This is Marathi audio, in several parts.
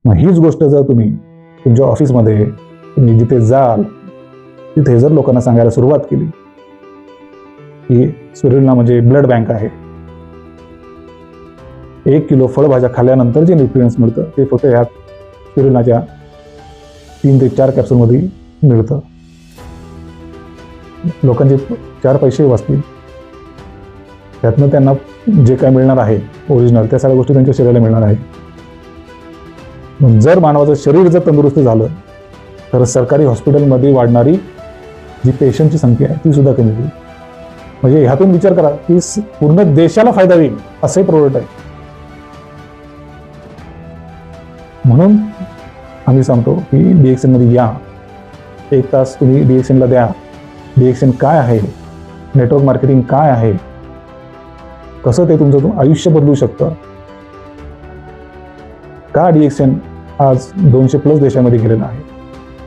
मग हीच गोष्ट जर तुम्ही तुमच्या ऑफिसमध्ये तुम्ही जिथे जाल तिथे जर लोकांना सांगायला सुरुवात केली की स्पिरुलिना म्हणजे ब्लड बँक आहे, 1 किलो फळभाज्या खाल्ल्यानंतर जे न्यूट्रिएंट्स मिळतं ते फक्त ह्या स्पिरुलिनाच्या 3 ते 4 कॅप्सूलमध्ये मिळतं. लोकांचे 4 पैसे वाचतील, त्यातनं त्यांना जे काय मिळणार आहे ओरिजिनल त्या सगळ्या गोष्टी त्यांच्या शरीराला मिळणार आहेत. जर मानवाचं शरीर जर तंदुरुस्त झालं तर सरकारी हॉस्पिटलमध्ये वाढणारी जी पेशंटची संख्या आहे ती सुद्धा कमी होईल. म्हणजे ह्यातून विचार करा की पूर्ण देशाला फायदा होईल असंही प्रोडक्ट आहे. म्हणून आम्ही सांगतो की DXN मध्ये या, 1 तास तुम्ही DXN ला द्या. DXN काय आहे, नेटवर्क मार्केटिंग काय आहे, कसं ते तुमचं आयुष्य बदलू शकतं, का DXN आज 200+ देशामध्ये गेलेला आहे,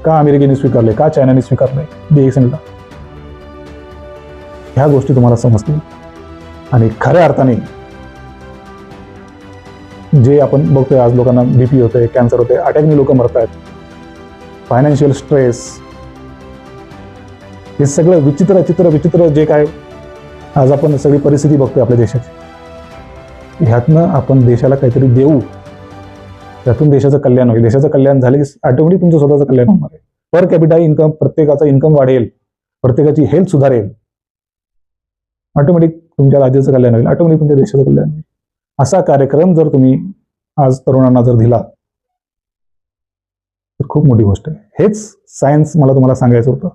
का अमेरिकेने स्वीकारले, का चायनाने स्वीकारले DXN ला, ह्या गोष्टी तुम्हाला समजतील. आणि खऱ्या अर्थाने जे आपण बघतोय आज लोकांना BP होतंय, कॅन्सर होतंय, अटॅकने लोक मरतायत, फायनान्शियल स्ट्रेस, हे सगळं विचित्र जे काय आज आपण सगळी परिस्थिती बघतोय आपल्या देशाची, ह्यातनं आपण देशाला काहीतरी देऊ, त्यातून देशाचं कल्याण होईल. देशाचं कल्याण झाले की ऑटोमॅटिक तुमचं स्वतःचं कल्याण होणार आहे. पर कॅपिटा इन्कम, प्रत्येकाचा इन्कम वाढेल, प्रत्येकाची हेल्थ सुधारेल, ऑटोमॅटिक तुमच्या राज्याचं कल्याण होईल, ऑटोमॅटिक तुमच्या देशाचं कल्याण होईल. असा कार्यक्रम जर तुम्ही आज तरुणांना जर दिला तर खूप मोठी गोष्ट आहे. हेच सायन्स मला तुम्हाला सांगायचं होतं.